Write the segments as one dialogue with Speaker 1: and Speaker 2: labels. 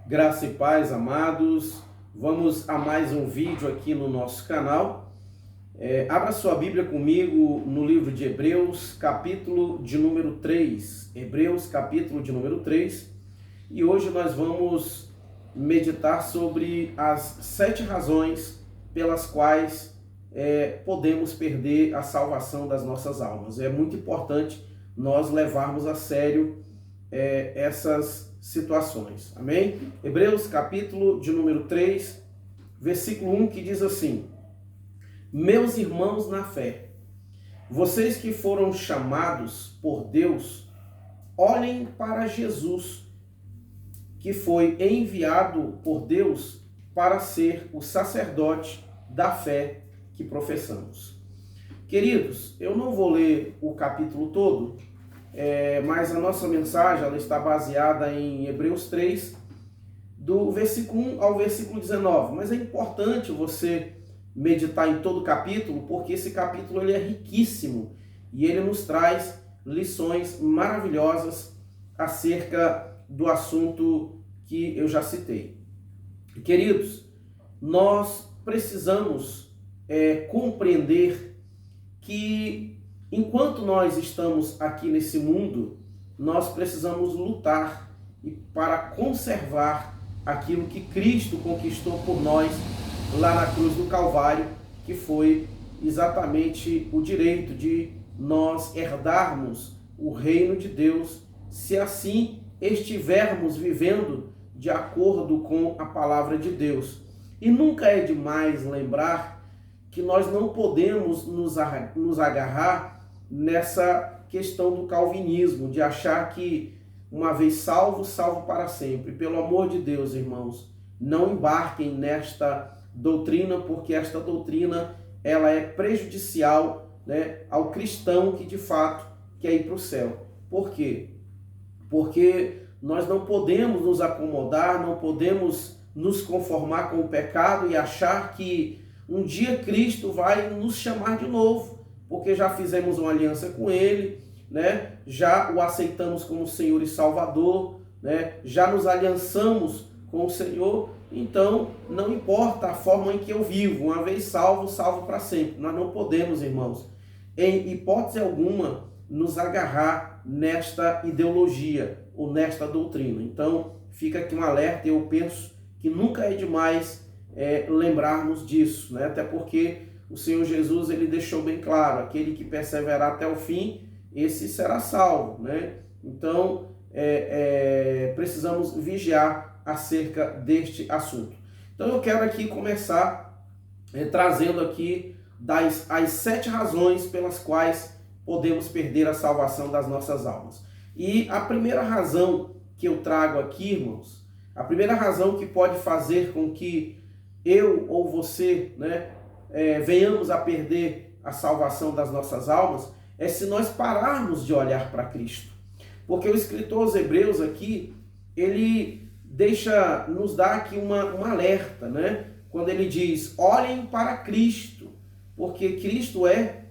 Speaker 1: Graça e paz, amados. Vamos a mais um vídeo aqui no nosso canal. Abra sua Bíblia comigo no livro de Hebreus, capítulo de número 3. Hebreus, capítulo de número 3. E hoje nós vamos meditar sobre as 7 razões pelas quais podemos perder a salvação das nossas almas. É muito importante nós levarmos a sério essas situações. Amém? Hebreus, capítulo de número 3, versículo 1, que diz assim: Meus irmãos na fé, vocês que foram chamados por Deus, olhem para Jesus, que foi enviado por Deus para ser o sacerdote da fé que professamos. Queridos, eu não vou ler o capítulo todo, mas a nossa mensagem ela está baseada em Hebreus 3, do versículo 1 ao versículo 19. Mas é importante você meditar em todo o capítulo, porque esse capítulo ele é riquíssimo e ele nos traz lições maravilhosas acerca do assunto que eu já citei. Queridos, nós precisamos compreender que enquanto nós estamos aqui nesse mundo, nós precisamos lutar para conservar aquilo que Cristo conquistou por nós lá na cruz do Calvário, que foi exatamente o direito de nós herdarmos o reino de Deus, se assim estivermos vivendo de acordo com a palavra de Deus. E nunca é demais lembrar que nós não podemos nos agarrar nessa questão do calvinismo, de achar que uma vez salvo, salvo para sempre. Pelo amor de Deus, irmãos, não embarquem nesta doutrina, porque esta doutrina ela é prejudicial, ao cristão que de fato quer ir para o céu. Por quê? Porque nós não podemos nos acomodar, não podemos nos conformar com o pecado e achar que um dia Cristo vai nos chamar de novo, porque já fizemos uma aliança com Ele, já o aceitamos como Senhor e Salvador, já nos aliançamos com o Senhor, então não importa a forma em que eu vivo, uma vez salvo, salvo para sempre. Nós não podemos, irmãos, em hipótese alguma, nos agarrar nesta ideologia ou nesta doutrina. Então fica aqui um alerta, eu penso que nunca é demais lembrarmos disso, até porque o Senhor Jesus ele deixou bem claro: aquele que perseverar até o fim, esse será salvo, Então precisamos vigiar acerca deste assunto. Então eu quero aqui começar trazendo aqui as 7 razões pelas quais podemos perder a salvação das nossas almas. E a primeira razão que eu trago aqui, irmãos, a primeira razão que pode fazer com que eu ou você, venhamos a perder a salvação das nossas almas, é se nós pararmos de olhar para Cristo. Porque o escritor aos Hebreus aqui, ele nos dá aqui um alerta, quando ele diz: olhem para Cristo, porque Cristo é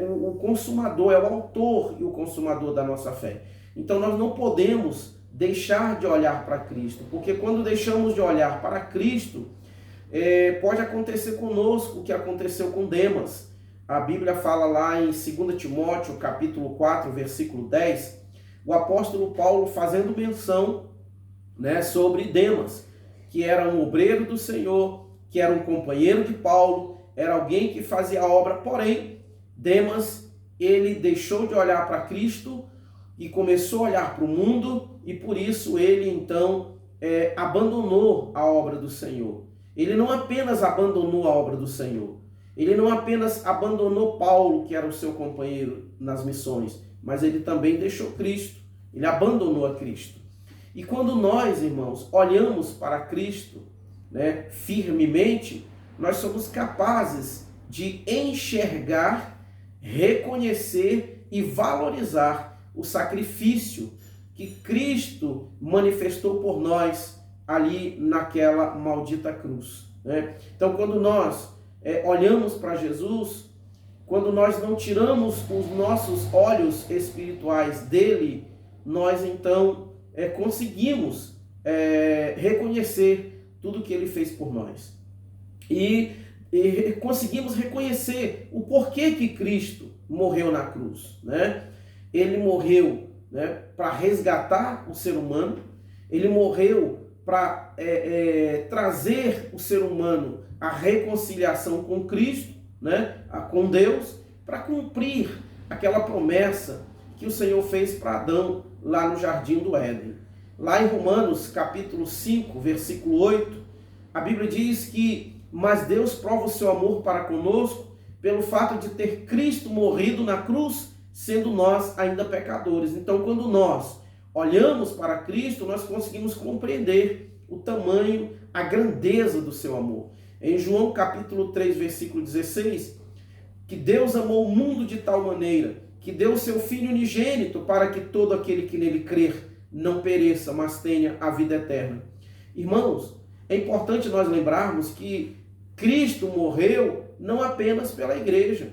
Speaker 1: o consumador, é o autor e o consumador da nossa fé. Então nós não podemos deixar de olhar para Cristo, porque quando deixamos de olhar para Cristo, pode acontecer conosco o que aconteceu com Demas. A Bíblia fala lá em 2 Timóteo, capítulo 4, versículo 10, o apóstolo Paulo fazendo menção sobre Demas, que era um obreiro do Senhor, que era um companheiro de Paulo, era alguém que fazia a obra, porém, Demas, ele deixou de olhar para Cristo e começou a olhar para o mundo, e por isso ele então abandonou a obra do Senhor. Ele não apenas abandonou a obra do Senhor, ele não apenas abandonou Paulo, que era o seu companheiro nas missões, mas ele também deixou Cristo, ele abandonou a Cristo. E quando nós, irmãos, olhamos para Cristo firmemente, nós somos capazes de enxergar, reconhecer e valorizar o sacrifício que Cristo manifestou por nós ali naquela maldita cruz. Então, quando nós olhamos para Jesus, quando nós não tiramos os nossos olhos espirituais dele, nós então conseguimos reconhecer tudo que ele fez por nós. E conseguimos reconhecer o porquê que Cristo morreu na cruz, né? Ele morreu, né, para resgatar o ser humano, ele morreu para trazer o ser humano à reconciliação com Cristo, né, com Deus, para cumprir aquela promessa que o Senhor fez para Adão lá no Jardim do Éden. Lá em Romanos capítulo 5, versículo 8, a Bíblia diz que mas Deus prova o seu amor para conosco pelo fato de ter Cristo morrido na cruz, sendo nós ainda pecadores. Então, quando nós olhamos para Cristo, nós conseguimos compreender o tamanho, a grandeza do seu amor. Em João capítulo 3, versículo 16, que Deus amou o mundo de tal maneira que deu o seu Filho unigênito para que todo aquele que nele crer não pereça, mas tenha a vida eterna. Irmãos, é importante nós lembrarmos que Cristo morreu não apenas pela igreja.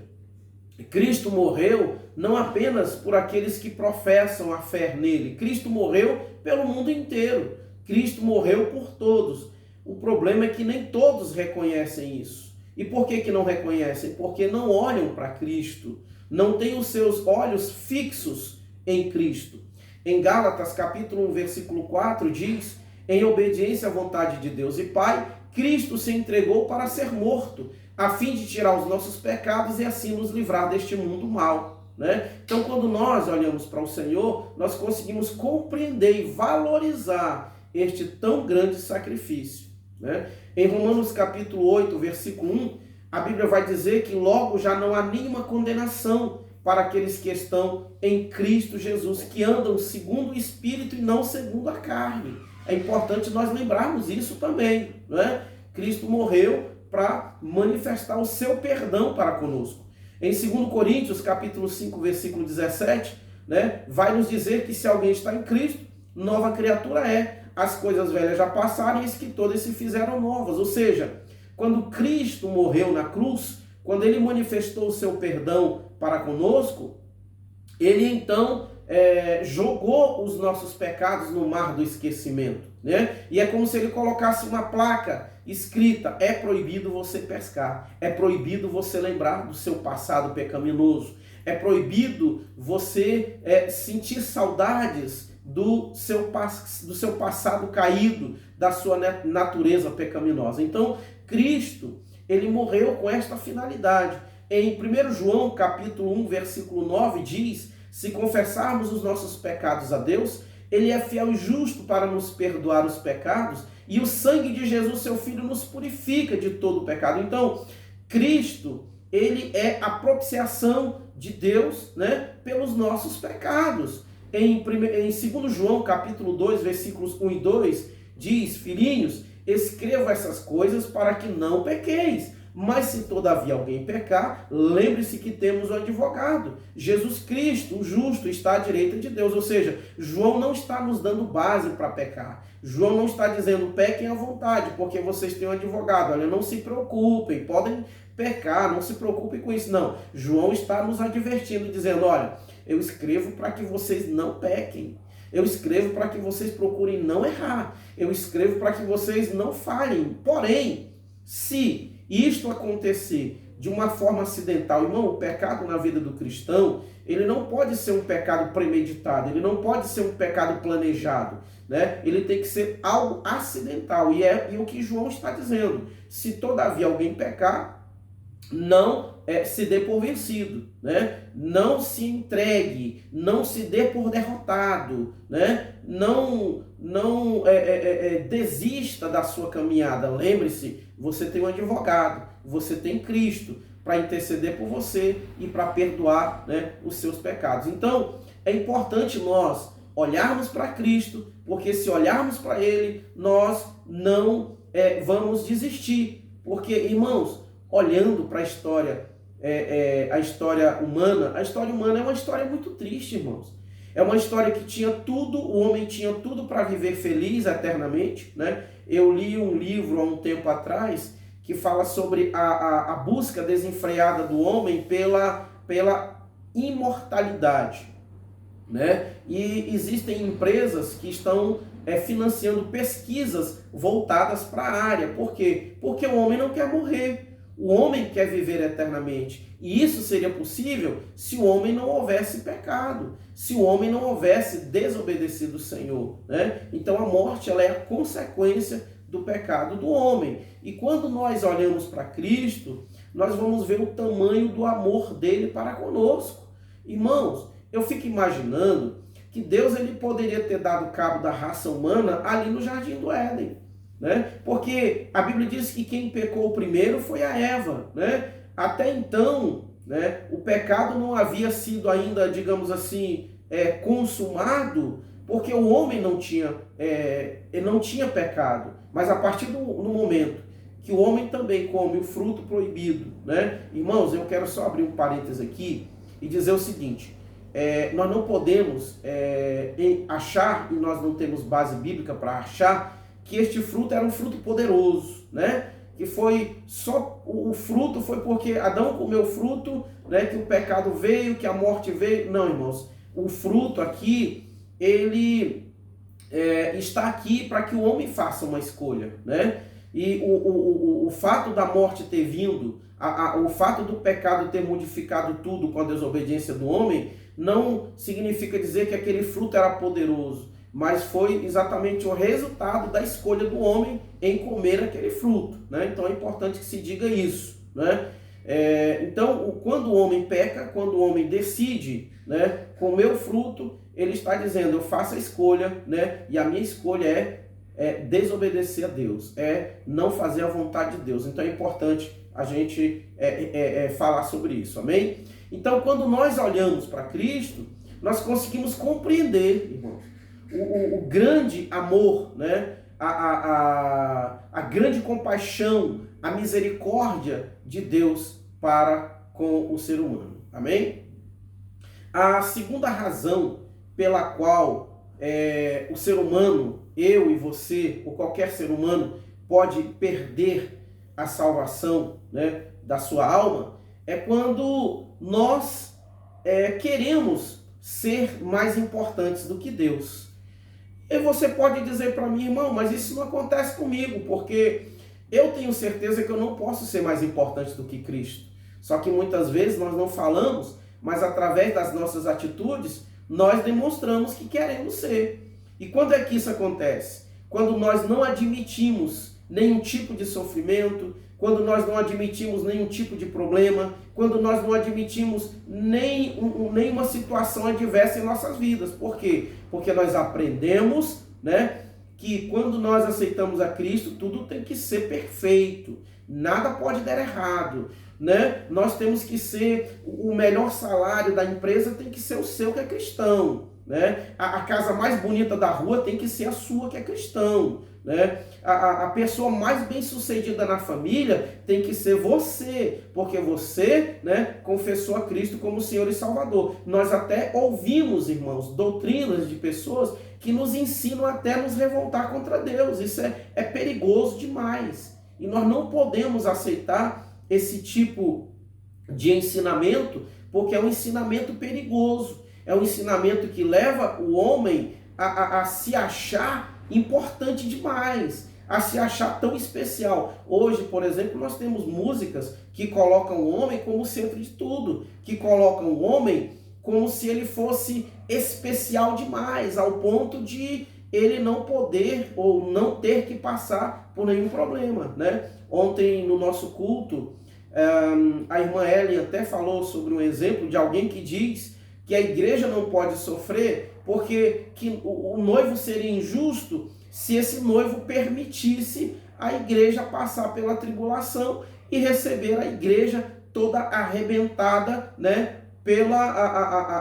Speaker 1: Cristo morreu não apenas por aqueles que professam a fé nele. Cristo morreu pelo mundo inteiro. Cristo morreu por todos. O problema é que nem todos reconhecem isso. E por que não reconhecem? Porque não olham para Cristo. Não têm os seus olhos fixos em Cristo. Em Gálatas capítulo 1, versículo 4 diz: em obediência à vontade de Deus e Pai, Cristo se entregou para ser morto, a fim de tirar os nossos pecados e assim nos livrar deste mundo mau, né? Então, quando nós olhamos para o Senhor, nós conseguimos compreender e valorizar este tão grande sacrifício, né? Em Romanos capítulo 8, versículo 1, a Bíblia vai dizer que logo já não há nenhuma condenação para aqueles que estão em Cristo Jesus, que andam segundo o Espírito e não segundo a carne. É importante nós lembrarmos isso também, não é? Cristo morreu para manifestar o seu perdão para conosco. Em 2 Coríntios, capítulo 5, versículo 17, né, vai nos dizer que se alguém está em Cristo, nova criatura é. As coisas velhas já passaram, eis que todas se fizeram novas. Ou seja, quando Cristo morreu na cruz, quando ele manifestou o seu perdão para conosco, ele então jogou os nossos pecados no mar do esquecimento, né? E é como se ele colocasse uma placa escrita: é proibido você pescar, é proibido você lembrar do seu passado pecaminoso, é proibido você sentir saudades do seu passado caído, da sua natureza pecaminosa. Então, Cristo, ele morreu com esta finalidade. Em 1 João capítulo 1, versículo 9 diz: se confessarmos os nossos pecados a Deus, ele é fiel e justo para nos perdoar os pecados, e o sangue de Jesus, seu Filho, nos purifica de todo o pecado. Então, Cristo, ele é a propiciação de Deus, né, pelos nossos pecados. Em 2 João capítulo 2, versículos 1 e 2, diz: filhinhos, escrevo essas coisas para que não pequeis. Mas se todavia alguém pecar, lembre-se que temos o advogado, Jesus Cristo, o justo, está à direita de Deus. Ou seja, João não está nos dando base para pecar. João não está dizendo pequem à vontade, porque vocês têm um advogado. Olha, não se preocupem, podem pecar, não se preocupem com isso. Não, João está nos advertindo, dizendo: olha, eu escrevo para que vocês não pequem. Eu escrevo para que vocês procurem não errar. Eu escrevo para que vocês não falhem. Porém, se isto acontecer de uma forma acidental, irmão, o pecado na vida do cristão, ele não pode ser um pecado premeditado, ele não pode ser um pecado planejado, né? Ele tem que ser algo acidental, e é o que João está dizendo: se todavia alguém pecar, não se dê por vencido, né? Não se entregue, não se dê por derrotado, né? Não desista da sua caminhada. Lembre-se, você tem um advogado, você tem Cristo para interceder por você e para perdoar, né, os seus pecados. Então, é importante nós olharmos para Cristo, porque se olharmos para Ele, nós não vamos desistir. Porque, irmãos, olhando para a história humana é uma história muito triste, irmãos. É uma história que tinha tudo, o homem tinha tudo para viver feliz eternamente, né? Eu li um livro há um tempo atrás que fala sobre a busca desenfreada do homem pela imortalidade, né? E existem empresas que estão financiando pesquisas voltadas para a área. Por quê? Porque o homem não quer morrer. O homem quer viver eternamente. E isso seria possível se o homem não houvesse pecado, se o homem não houvesse desobedecido o Senhor, né? Então a morte, ela é a consequência do pecado do homem. E quando nós olhamos para Cristo, nós vamos ver o tamanho do amor dele para conosco. Irmãos, eu fico imaginando que Deus, ele poderia ter dado cabo da raça humana ali no Jardim do Éden, né? Porque a Bíblia diz que quem pecou primeiro foi a Eva, né? Até então, né, o pecado não havia sido ainda, digamos assim, consumado, porque o homem não tinha pecado. Mas a partir do momento que o homem também come o fruto proibido, né? Irmãos, eu quero só abrir um parênteses aqui e dizer o seguinte: nós não podemos achar, e nós não temos base bíblica para achar, que este fruto era um fruto poderoso, né? Que foi só o fruto foi porque Adão comeu o fruto, né? Que o pecado veio, que a morte veio. Não, irmãos, o fruto aqui, ele está aqui para que o homem faça uma escolha, né? E o fato da morte ter vindo, o fato do pecado ter modificado tudo com a desobediência do homem, não significa dizer que aquele fruto era poderoso, mas foi exatamente o resultado da escolha do homem em comer aquele fruto, né? Então é importante que se diga isso, né? Então, quando o homem peca, quando o homem decide, né, comer o fruto, ele está dizendo: eu faço a escolha, né? E a minha escolha é desobedecer a Deus, é não fazer a vontade de Deus. Então é importante a gente falar sobre isso, amém? Então, quando nós olhamos para Cristo, nós conseguimos compreender, irmãos, o grande amor, né? A grande compaixão, a misericórdia de Deus para com o ser humano, amém? A segunda razão pela qual o ser humano, eu e você, ou qualquer ser humano, pode perder a salvação, né, da sua alma, é quando nós queremos ser mais importantes do que Deus. E você pode dizer para mim: irmão, mas isso não acontece comigo, porque eu tenho certeza que eu não posso ser mais importante do que Cristo. Só que muitas vezes nós não falamos, mas através das nossas atitudes, nós demonstramos que queremos ser. E quando é que isso acontece? Quando nós não admitimos nenhum tipo de sofrimento, quando nós não admitimos nenhum tipo de problema, quando nós não admitimos nenhuma situação adversa em nossas vidas. Por quê? Porque nós aprendemos, né, que quando nós aceitamos a Cristo, tudo tem que ser perfeito, nada pode dar errado, né? Nós temos que ser, o melhor salário da empresa tem que ser o seu, que é cristão, né? A casa mais bonita da rua tem que ser a sua, que é cristão, né? A pessoa mais bem sucedida na família tem que ser você, porque você, né, confessou a Cristo como Senhor e Salvador. Nós até ouvimos, irmãos, doutrinas de pessoas que nos ensinam até a nos revoltar contra Deus. Isso é perigoso demais. E nós não podemos aceitar esse tipo de ensinamento, porque é um ensinamento perigoso. É um ensinamento que leva o homem a se achar importante demais, a se achar tão especial. Hoje, por exemplo, nós temos músicas que colocam o homem como o centro de tudo, que colocam o homem como se ele fosse especial demais, ao ponto de ele não poder ou não ter que passar por nenhum problema, né? Ontem, no nosso culto, a irmã Ellen até falou sobre um exemplo de alguém que diz que a igreja não pode sofrer porque que o noivo seria injusto se esse noivo permitisse a igreja passar pela tribulação e receber a igreja toda arrebentada, né,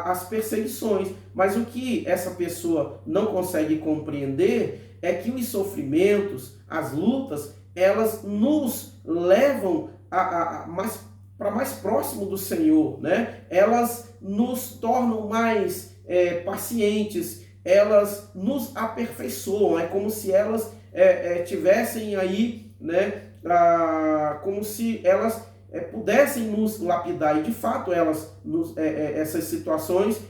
Speaker 1: as perseguições. Mas o que essa pessoa não consegue compreender é que os sofrimentos, as lutas, elas nos levam para mais próximo do Senhor, né? Elas nos tornam mais pacientes, elas nos aperfeiçoam. É como se elas tivessem aí, né? Como se elas pudessem nos lapidar. E de fato, nessas situações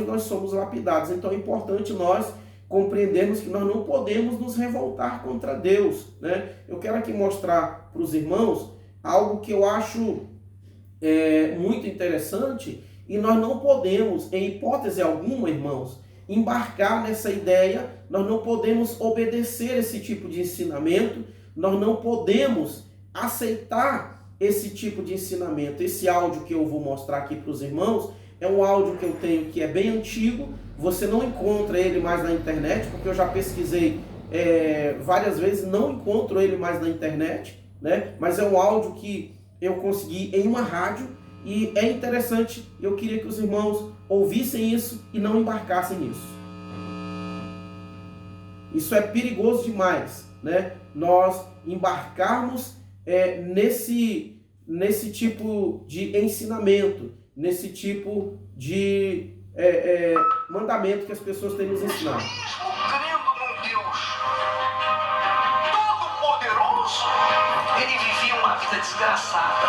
Speaker 1: nós somos lapidados. Então é importante nós compreendermos que nós não podemos nos revoltar contra Deus, né? Eu quero aqui mostrar para os irmãos algo que eu acho muito interessante, e nós não podemos, em hipótese alguma, irmãos, embarcar nessa ideia, nós não podemos obedecer esse tipo de ensinamento, nós não podemos aceitar esse tipo de ensinamento. Esse áudio que eu vou mostrar aqui para os irmãos é um áudio que eu tenho que é bem antigo, você não encontra ele mais na internet, porque eu já pesquisei várias vezes, não encontro ele mais na internet, né? Mas é um áudio que eu consegui em uma rádio, e é interessante, eu queria que os irmãos ouvissem isso e não embarcassem nisso. Isso é perigoso demais, né? Nós embarcarmos nesse tipo de ensinamento, nesse tipo de mandamento que as pessoas têm nos ensinado.
Speaker 2: Mesmo crendo num Deus todo-poderoso, ele vivia uma vida desgraçada.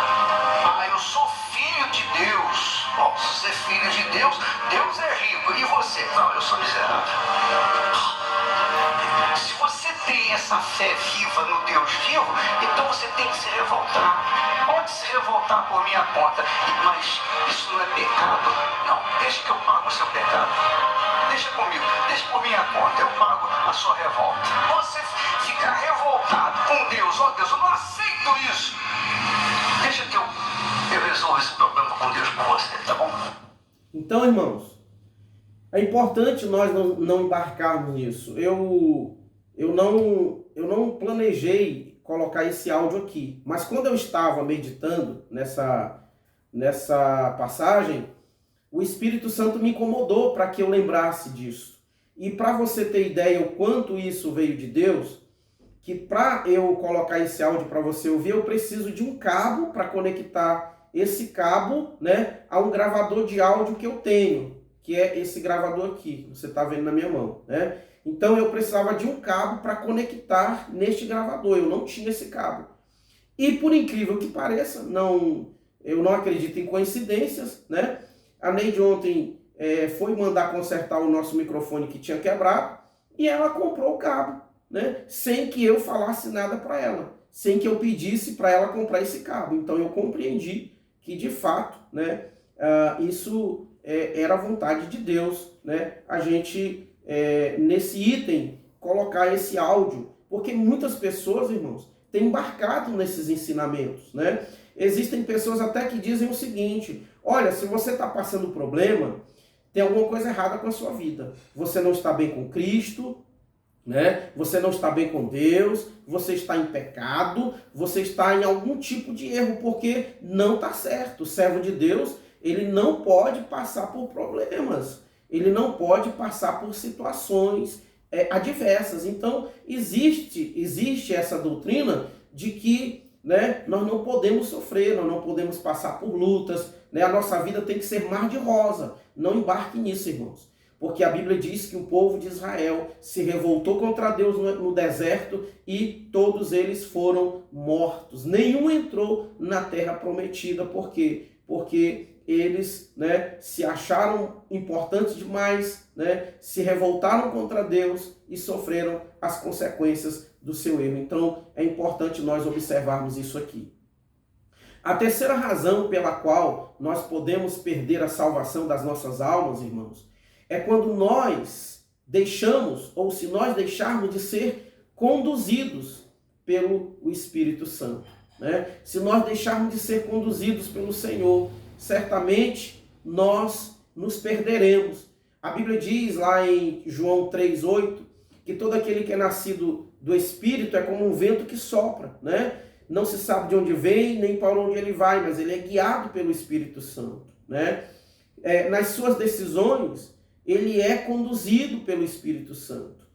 Speaker 2: Eu sou filho de Deus. Bom, se você é filho de Deus, Deus é rico. E você? Não, eu sou miserável. Se você tem essa fé viva no Deus vivo, então você tem que se revoltar. Pode se revoltar por minha conta, mas isso não é pecado. Não, deixa que eu pago o seu pecado. Deixa comigo, deixa por minha conta, eu pago a sua revolta. Você ficar revoltado com Deus, Deus, eu não aceito isso. Deixa que eu resolvo esse problema com Deus por você, tá bom?
Speaker 1: Então, irmãos, é importante nós não embarcarmos nisso. Eu não planejei colocar esse áudio aqui, mas quando eu estava meditando nessa passagem, o Espírito Santo me incomodou para que eu lembrasse disso. E para você ter ideia o quanto isso veio de Deus, que para eu colocar esse áudio para você ouvir, eu preciso de um cabo para conectar esse cabo, né, a um gravador de áudio que eu tenho, que é esse gravador aqui, que você está vendo na minha mão, né? Então eu precisava de um cabo para conectar neste gravador, eu não tinha esse cabo. E por incrível que pareça, eu não acredito em coincidências, né? A Neide ontem foi mandar consertar o nosso microfone que tinha quebrado, e ela comprou o cabo, né? Sem que eu falasse nada para ela, sem que eu pedisse para ela comprar esse cabo. Então eu compreendi que de fato, né, isso era a vontade de Deus, né? A gente nesse item colocar esse áudio, porque muitas pessoas, irmãos, têm embarcado nesses ensinamentos, né? Existem pessoas até que dizem o seguinte: olha, se você está passando problema, tem alguma coisa errada com a sua vida. Você não está bem com Cristo, né? Você não está bem com Deus, você está em pecado, você está em algum tipo de erro, porque não está certo. O servo de Deus, ele não pode passar por problemas, ele não pode passar por situações adversas. Então, existe essa doutrina de que, né, nós não podemos sofrer, nós não podemos passar por lutas, né? A nossa vida tem que ser mar de rosa. Não embarque nisso, irmãos. Porque a Bíblia diz que o povo de Israel se revoltou contra Deus no deserto e todos eles foram mortos. Nenhum entrou na terra prometida. Por quê? Porque eles, né, se acharam importantes demais, né, se revoltaram contra Deus e sofreram as consequências do seu erro. Então, é importante nós observarmos isso aqui. A terceira razão pela qual nós podemos perder a salvação das nossas almas, irmãos, é quando nós deixamos, ou se nós deixarmos de ser conduzidos pelo Espírito Santo, né? Se nós deixarmos de ser conduzidos pelo Senhor, certamente nós nos perderemos. A Bíblia diz lá em João 3,8 que todo aquele que é nascido do Espírito é como um vento que sopra, né? Não se sabe de onde vem, nem para onde ele vai, mas ele é guiado pelo Espírito Santo, né? Nas suas decisões, ele é conduzido pelo Espírito Santo.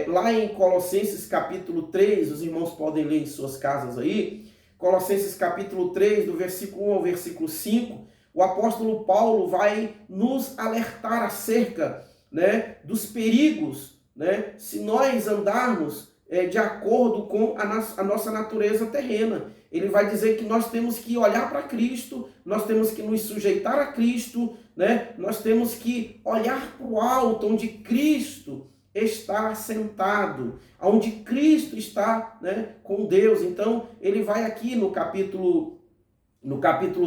Speaker 1: Lá em Colossenses capítulo 3, os irmãos podem ler em suas casas aí, Colossenses capítulo 3, do versículo 1 ao versículo 5, o apóstolo Paulo vai nos alertar acerca, né, dos perigos, né, se nós andarmos de acordo com a nossa natureza terrena. Ele vai dizer que nós temos que olhar para Cristo, nós temos que nos sujeitar a Cristo, né? Nós temos que olhar para o alto, onde Cristo está sentado, onde Cristo está, né, com Deus. Então, ele vai aqui no capítulo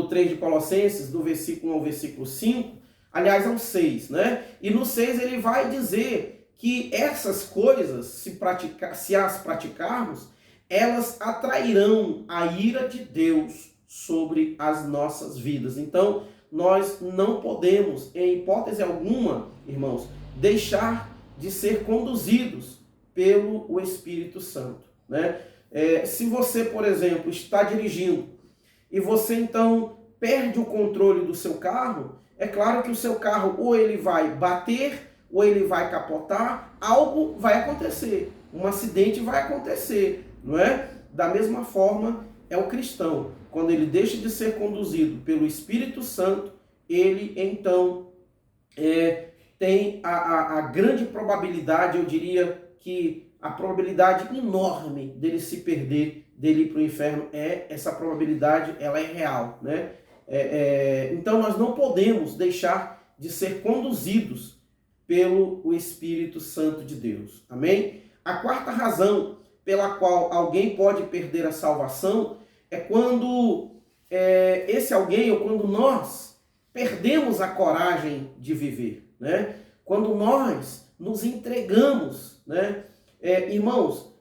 Speaker 1: 3 de Colossenses, do versículo 1 ao versículo 5, aliás, ao 6, né? E no 6 ele vai dizer que essas coisas, se as praticarmos, elas atrairão a ira de Deus sobre as nossas vidas. Então, nós não podemos, em hipótese alguma, irmãos, deixar de ser conduzidos pelo Espírito Santo, né? Se você, por exemplo, está dirigindo e você então perde o controle do seu carro, é claro que o seu carro ou ele vai bater, ou ele vai capotar, algo vai acontecer, um acidente vai acontecer, não é? Da mesma forma é o cristão, quando ele deixa de ser conduzido pelo Espírito Santo, ele então tem a grande probabilidade, eu diria que a probabilidade enorme dele se perder, dele ir para o inferno, essa probabilidade ela é real, né? Então nós não podemos deixar de ser conduzidos pelo Espírito Santo de Deus. Amém? A quarta razão pela qual alguém pode perder a salvação é quando esse alguém, ou quando nós perdemos a coragem de viver, né? Quando nós nos entregamos, né? Irmãos,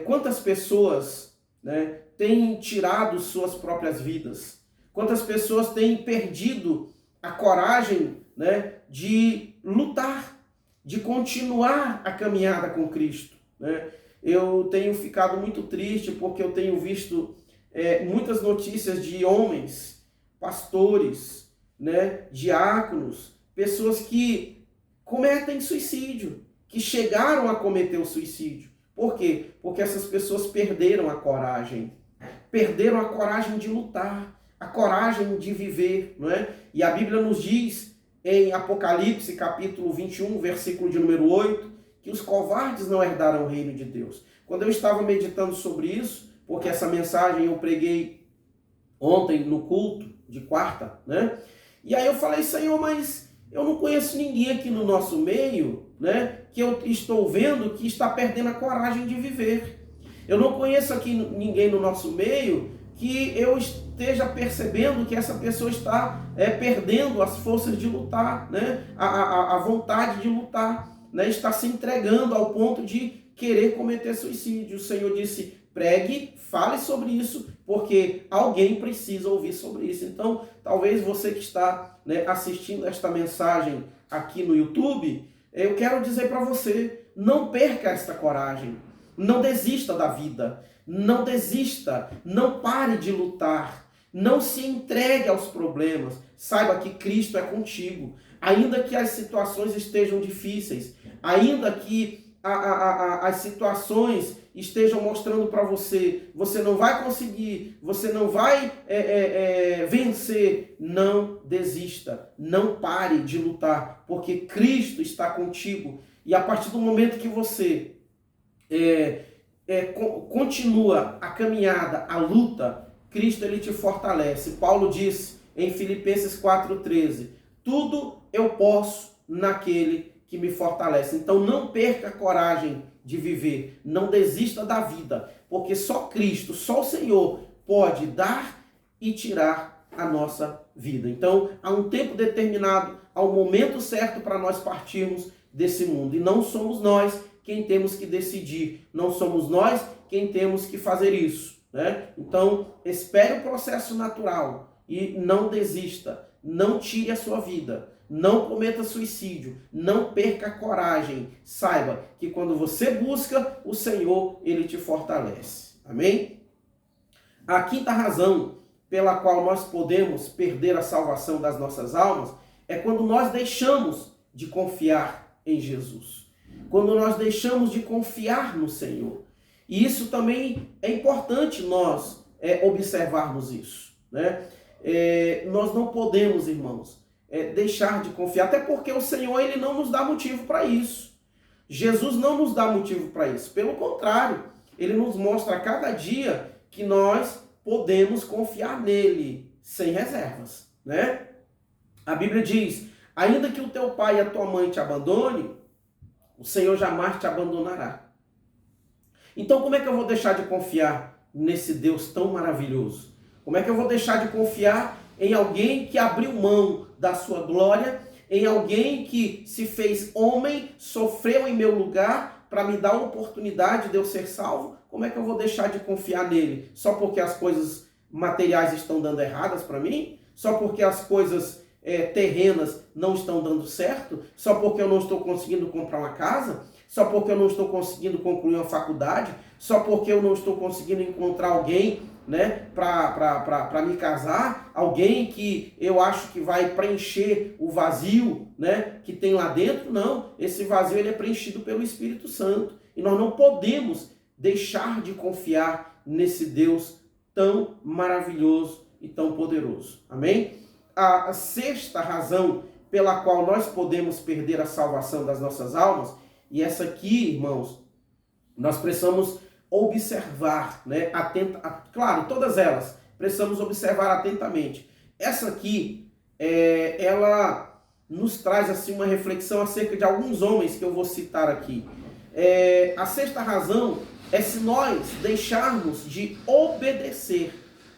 Speaker 1: quantas pessoas, né, têm tirado suas próprias vidas? Quantas pessoas têm perdido a coragem, né, de lutar, de continuar a caminhada com Cristo, né? Eu tenho ficado muito triste porque eu tenho visto muitas notícias de homens, pastores, né, diáconos, pessoas que cometem suicídio, que chegaram a cometer o suicídio. Por quê? Porque essas pessoas perderam a coragem de lutar, a coragem de viver, não é? E a Bíblia nos diz em Apocalipse, capítulo 21, versículo de número 8, que os covardes não herdarão o reino de Deus. Quando eu estava meditando sobre isso, porque essa mensagem eu preguei ontem no culto de quarta, né? E aí eu falei, Senhor, mas eu não conheço ninguém aqui no nosso meio, né, que eu estou vendo que está perdendo a coragem de viver. Eu não conheço aqui ninguém no nosso meio que eu esteja percebendo que essa pessoa está perdendo as forças de lutar, né, a vontade de lutar, né, está se entregando ao ponto de querer cometer suicídio. O Senhor disse, pregue, fale sobre isso, porque alguém precisa ouvir sobre isso. Então, talvez você que está, né, assistindo esta mensagem aqui no YouTube, eu quero dizer para você, não perca esta coragem, não desista da vida, não desista, não pare de lutar, não se entregue aos problemas, saiba que Cristo é contigo, ainda que as situações estejam difíceis, ainda que as situações estejam mostrando para você, você não vai conseguir, você não vai vencer, não desista, não pare de lutar, porque Cristo está contigo, e a partir do momento que você continua a caminhada, a luta, Cristo ele te fortalece. Paulo diz em Filipenses 4,13, tudo eu posso naquele que me fortalece. Então não perca a coragem de viver, não desista da vida, porque só Cristo, só o Senhor pode dar e tirar a nossa vida. Então há um tempo determinado, há um momento certo para nós partirmos desse mundo, e não somos nós quem temos que decidir, não somos nós quem temos que fazer isso, né? Então espere o processo natural e não desista, não tire a sua vida, não cometa suicídio, não perca a coragem. Saiba que quando você busca o Senhor, Ele te fortalece. Amém? A quinta razão pela qual nós podemos perder a salvação das nossas almas é quando nós deixamos de confiar em Jesus. Quando nós deixamos de confiar no Senhor. E isso também é importante nós observarmos isso, né? Nós não podemos, irmãos, deixar de confiar, até porque o Senhor ele não nos dá motivo para isso. Jesus não nos dá motivo para isso. Pelo contrário, Ele nos mostra a cada dia que nós podemos confiar nele sem reservas, né? A Bíblia diz, ainda que o teu pai e a tua mãe te abandone, O Senhor jamais te abandonará. Então como é que eu vou deixar de confiar nesse Deus tão maravilhoso? Como é que eu vou deixar de confiar em alguém que abriu mão da sua glória, em alguém que se fez homem, sofreu em meu lugar para me dar a oportunidade de eu ser salvo? Como é que eu vou deixar de confiar nele? Só porque as coisas materiais estão dando erradas para mim? Só porque as coisas terrenas não estão dando certo? Só porque eu não estou conseguindo comprar uma casa? Só porque eu não estou conseguindo concluir uma faculdade? Só porque eu não estou conseguindo encontrar alguém, né, para me casar? Alguém que eu acho que vai preencher o vazio, né, que tem lá dentro? Não, esse vazio ele é preenchido pelo Espírito Santo. E nós não podemos deixar de confiar nesse Deus tão maravilhoso e tão poderoso. Amém? A sexta razão pela qual nós podemos perder a salvação das nossas almas, e essa aqui, irmãos, nós precisamos observar, né? Claro, todas elas, precisamos observar atentamente. Essa aqui, ela nos traz assim uma reflexão acerca de alguns homens que eu vou citar aqui. A sexta razão é se nós deixarmos de obedecer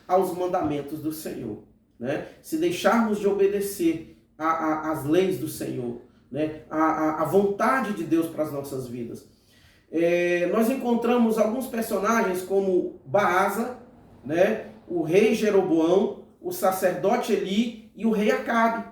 Speaker 1: aos mandamentos do Senhor, né? Se deixarmos de obedecer às leis do Senhor, né? A vontade de Deus para as nossas vidas. Nós encontramos alguns personagens como Baasa, né? O rei Jeroboão, o sacerdote Eli e o rei Acabe,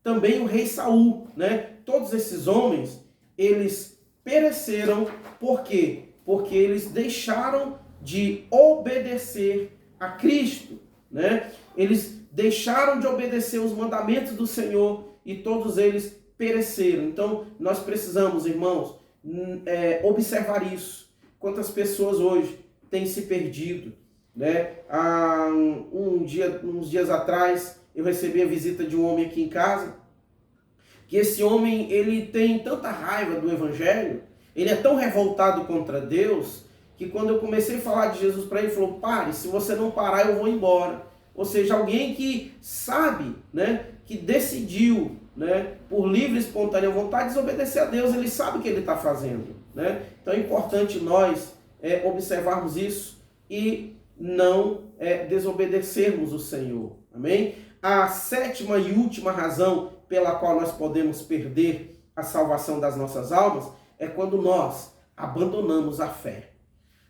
Speaker 1: também o rei Saul, né? Todos esses homens, eles pereceram. Por quê? Porque eles deixaram de obedecer a Cristo, né? Eles deixaram de obedecer os mandamentos do Senhor e todos eles pereceram. Então, nós precisamos, irmãos, observar isso. Quantas pessoas hoje têm se perdido, né? Uns dias atrás, eu recebi a visita de um homem aqui em casa, que esse homem, ele tem tanta raiva do Evangelho, ele é tão revoltado contra Deus, que quando eu comecei a falar de Jesus para ele, ele falou: pare, se você não parar, eu vou embora. Ou seja, alguém que sabe, né, que decidiu, né, por livre e espontânea vontade, desobedecer a Deus, ele sabe o que ele está fazendo, né? Então é importante nós observarmos isso e não desobedecermos o Senhor. Amém? A sétima e última razão pela qual nós podemos perder a salvação das nossas almas é quando nós abandonamos a fé.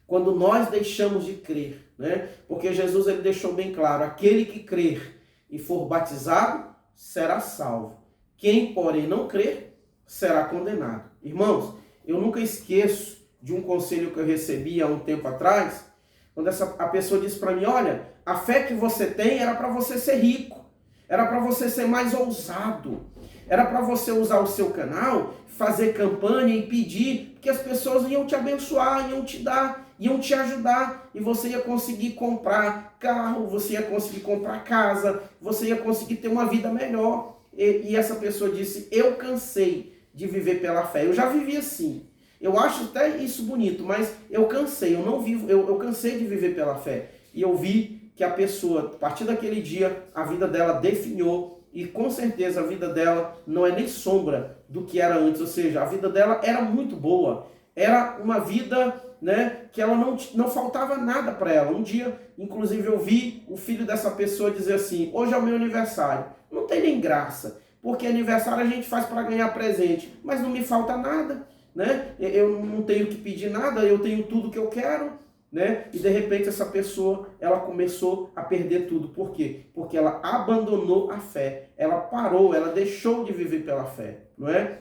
Speaker 1: Quando nós deixamos de crer, né? Porque Jesus ele deixou bem claro: aquele que crer e for batizado será salvo. Quem, porém, não crer será condenado. Irmãos, eu nunca esqueço de um conselho que eu recebi há um tempo atrás, quando a pessoa disse para mim: olha, a fé que você tem era para você ser rico, era para você ser mais ousado, era para você usar o seu canal, fazer campanha e pedir, porque as pessoas iam te abençoar, iam te dar, iam te ajudar, e você ia conseguir comprar carro, você ia conseguir comprar casa, você ia conseguir ter uma vida melhor. E essa pessoa disse: eu cansei de viver pela fé. Eu já vivi assim. Eu acho até isso bonito, mas eu cansei, eu não vivo, eu cansei de viver pela fé. E eu vi que a pessoa, a partir daquele dia, a vida dela definhou, e com certeza a vida dela não é nem sombra do que era antes. Ou seja, a vida dela era muito boa. Era uma vida, né, que ela não faltava nada para ela. Um dia, inclusive, eu vi o filho dessa pessoa dizer assim: hoje é o meu aniversário. Não tem nem graça, porque aniversário a gente faz para ganhar presente, mas não me falta nada, né? Eu não tenho que pedir nada, eu tenho tudo que eu quero, né? E de repente essa pessoa, ela começou a perder tudo. Por quê? Porque ela abandonou a fé, ela parou, ela deixou de viver pela fé, não é?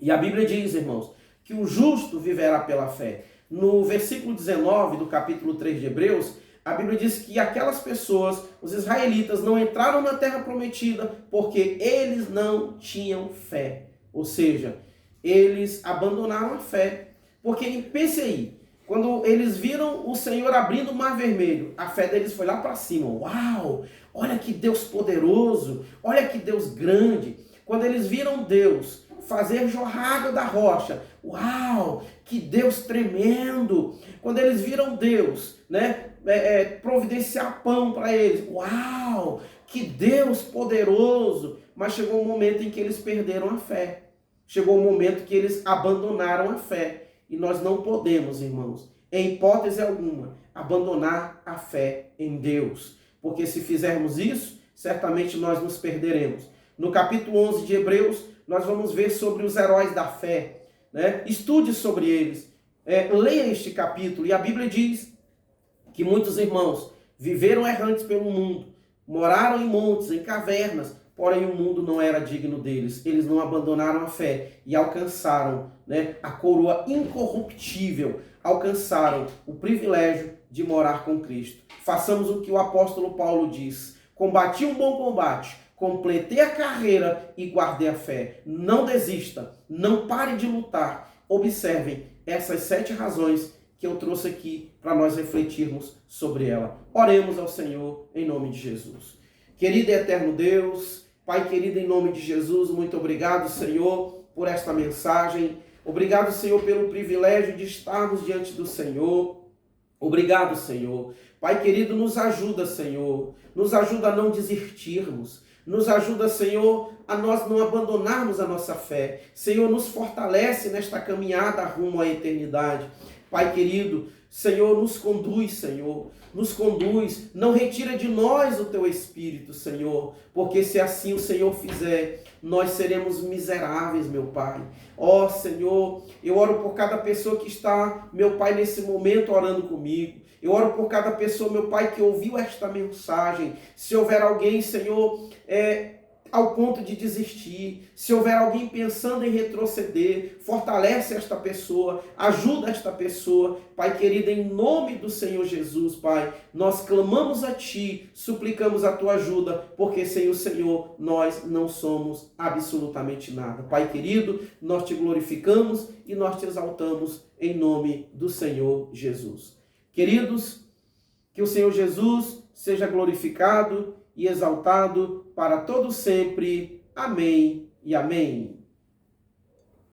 Speaker 1: E a Bíblia diz, irmãos, que o justo viverá pela fé. No versículo 19 do capítulo 3 de Hebreus, a Bíblia diz que aquelas pessoas, os israelitas, não entraram na terra prometida porque eles não tinham fé. Ou seja, eles abandonaram a fé. Porque, pense aí, quando eles viram o Senhor abrindo o mar vermelho, a fé deles foi lá para cima. Uau! Olha que Deus poderoso! Olha que Deus grande! Quando eles viram Deus fazer jorrar água da rocha, uau! Que Deus tremendo! Quando eles viram Deus, né, providenciar pão para eles, uau! Que Deus poderoso! Mas chegou um momento em que eles perderam a fé. chegou o momento que eles abandonaram a fé. E nós não podemos, irmãos, em hipótese alguma, abandonar a fé em Deus. Porque se fizermos isso, certamente nós nos perderemos. No capítulo 11 de Hebreus, nós vamos ver sobre os heróis da fé, né? Estude sobre eles, leia este capítulo. E a Bíblia diz que muitos irmãos viveram errantes pelo mundo, moraram em montes, em cavernas, porém o mundo não era digno deles. Eles não abandonaram a fé e alcançaram, né, a coroa incorruptível, alcançaram o privilégio de morar com Cristo. Façamos o que o apóstolo Paulo diz: combati um bom combate, completei a carreira e guardei a fé. Não desista, não pare de lutar. Observem essas 7 razões que eu trouxe aqui para nós refletirmos sobre ela. Oremos ao Senhor em nome de Jesus. Querido e eterno Deus, Pai querido, em nome de Jesus, muito obrigado, Senhor, por esta mensagem. Obrigado, Senhor, pelo privilégio de estarmos diante do Senhor. Obrigado, Senhor. Pai querido, nos ajuda, Senhor. Nos ajuda a não desistirmos. Nos ajuda, Senhor, a nós não abandonarmos a nossa fé. Senhor, nos fortalece nesta caminhada rumo à eternidade. Pai querido, Senhor, nos conduz, Senhor. Nos conduz. Não retira de nós o Teu Espírito, Senhor. Porque se assim o Senhor fizer, nós seremos miseráveis, meu Pai. Ó, Senhor, eu oro por cada pessoa que está, meu Pai, nesse momento orando comigo. Eu oro por cada pessoa, meu Pai, que ouviu esta mensagem. Se houver alguém, Senhor, ao ponto de desistir, se houver alguém pensando em retroceder, fortalece esta pessoa, ajuda esta pessoa. Pai querido, em nome do Senhor Jesus, Pai, nós clamamos a Ti, suplicamos a Tua ajuda, porque sem o Senhor nós não somos absolutamente nada. Pai querido, nós Te glorificamos e nós Te exaltamos em nome do Senhor Jesus. Queridos, que o Senhor Jesus seja glorificado e exaltado para todo sempre. Amém e amém.